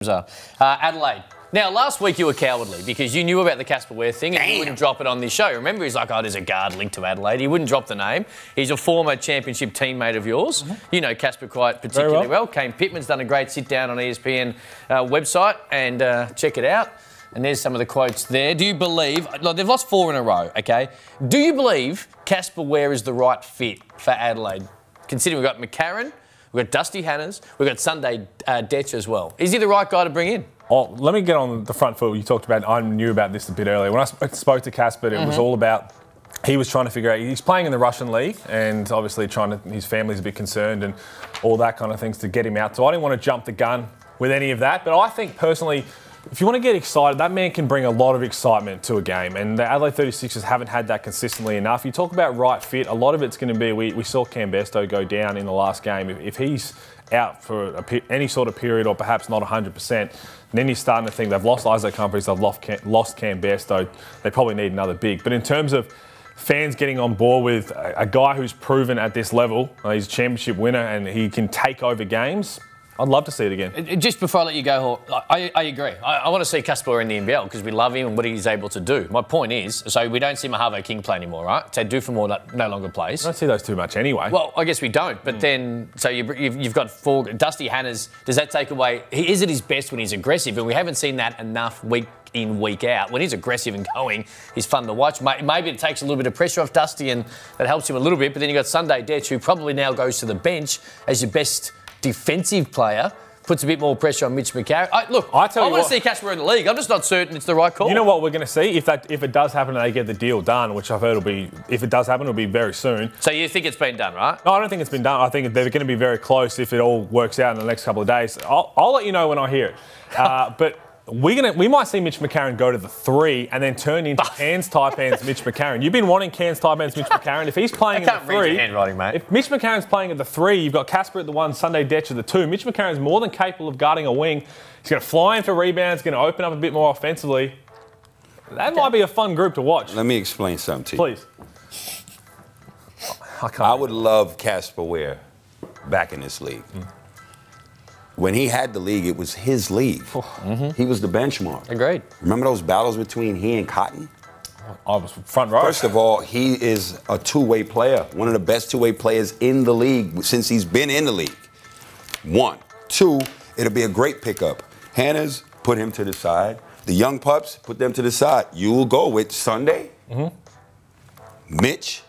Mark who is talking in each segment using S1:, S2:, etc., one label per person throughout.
S1: Adelaide. Now, last week you were cowardly because you knew about the Casper Ware thing and you wouldn't drop it on this show. Remember, he's like, oh, there's a guard linked to Adelaide. He wouldn't drop the name. He's a former championship teammate of yours. You know Casper quite particularly well. Kane Pittman's done a great sit-down on ESPN website and check it out. And there's some of the quotes there. Do you believe... Look, they've lost 4 in a row, OK? Do you believe Casper Ware is the right fit for Adelaide? Considering we've got McCarron, we've got Dusty Hannahs, we've got Sunday Detch as well. Is he the right guy to bring in?
S2: Oh, let me get on the front foot. You talked about, I knew about this a bit earlier. When I spoke to Casper, it was all about, he was trying to figure out, he's playing in the Russian league and obviously his family's a bit concerned and all that kind of things to get him out. So I didn't want to jump the gun with any of that. But I think personally, if you want to get excited, that man can bring a lot of excitement to a game. And the Adelaide 36ers haven't had that consistently enough. You talk about right fit, a lot of it's going to be, we saw Cam Besto go down in the last game. If he's out for any sort of period or perhaps not 100%, then you're starting to think they've lost Isaac Humphries, they've lost Cam Besto. They probably need another big. But in terms of fans getting on board with a guy who's proven at this level, he's a championship winner and he can take over games, I'd love to see it again. Just
S1: before I let you go, I agree. I want to see Casper in the NBL because we love him and what he's able to do. My point is, so we don't see Mahavo King play anymore, right? So Dufamore no longer plays.
S2: I don't see those too much anyway.
S1: Well, I guess we don't. But then, so you've got 4. Dusty Hannahs, does that take away? Is it his best when he's aggressive? And we haven't seen that enough week in, week out. When he's aggressive and going, he's fun to watch. Maybe it takes a little bit of pressure off Dusty and that helps him a little bit. But then you've got Sunday Detch, who probably now goes to the bench as your best defensive player, puts a bit more pressure on Mitch McCarron. I want to see Casper in the league. I'm just not certain it's the right call.
S2: You know what we're going to see? If it does happen and they get the deal done, which I've heard if it does happen, it'll be very soon.
S1: So you think it's been done, right?
S2: No, I don't think it's been done. I think they're going to be very close if it all works out in the next couple of days. I'll let you know when I hear it. But we might see Mitch McCarron go to the 3 and then turn into Cairns Taipans Mitch McCarron. You've been wanting Cairns Taipans Mitch McCarron. If he's playing at the 3,
S1: read your handwriting, mate.
S2: If Mitch McCarron's playing at the 3, you've got Casper at the 1, Sunday Detch at the 2. Mitch McCarron's more than capable of guarding a wing. He's going to fly in for rebounds, going to open up a bit more offensively. That might be a fun group to watch.
S3: Let me explain something to you.
S2: Please.
S3: I would love Casper Ware back in this league. When he had the league, it was his league. He was the benchmark.
S1: Agreed.
S3: Remember those battles between he and Cotton?
S2: I was front row.
S3: First of all, he is a two-way player, one of the best two-way players in the league since he's been in the league. 1. 2, it'll be a great pickup. Hannah's, put him to the side. The young pups, put them to the side. You will go with Sunday, Mitch,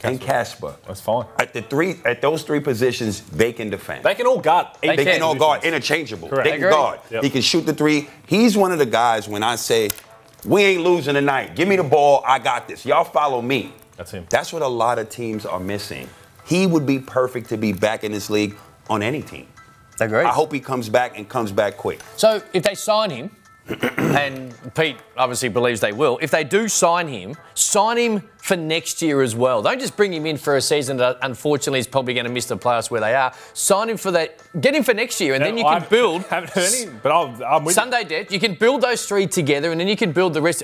S3: and Casper.
S2: That's fine.
S3: At those 3 positions, they can defend.
S2: They can all guard.
S3: They can all guard, interchangeable.
S2: Correct.
S3: They can guard.
S2: Yep.
S3: He can shoot the 3. He's one of the guys when I say, we ain't losing tonight. Give me the ball. I got this. Y'all follow me.
S2: That's him.
S3: That's what a lot of teams are missing. He would be perfect to be back in this league on any team.
S1: Agreed.
S3: I hope he comes back and comes back quick.
S1: So if they sign him, and Pete obviously believes they will, if they do sign him for next year as well. Don't just bring him in for a season that unfortunately is probably going to miss the playoffs where they are. Sign him for that. Get him for next year and then you can build.
S2: Haven't heard him, but I'm with
S1: Sunday Detch. You can build those 3 together and then you can build the rest.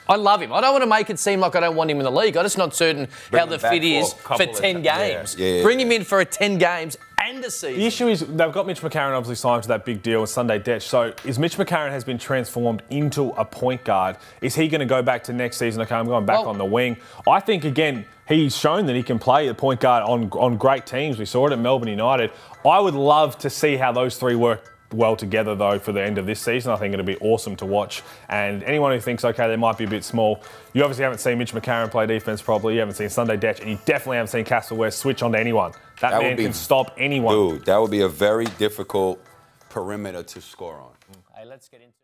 S1: I love him. I don't want to make it seem like I don't want him in the league. I'm just not certain how the fit is for 10 games. Bring him in for 10 games and a season.
S2: The issue is they've got Mitch McCarron obviously signed to that big deal with Sunday Detch. So is Mitch McCarron has been transformed into a point guard. Is he going to go back to next season? Okay, I'm going back on the wing. I think, again, he's shown that he can play the point guard on great teams. We saw it at Melbourne United. I would love to see how those 3 work well together, though, for the end of this season. I think it'll be awesome to watch. And anyone who thinks, okay, they might be a bit small, you obviously haven't seen Mitch McCarron play defense properly. You haven't seen Sunday Detch, and you definitely haven't seen Casper Ware switch onto anyone. That man can stop anyone.
S3: Dude, that would be a very difficult perimeter to score on.
S1: Hey, let's get into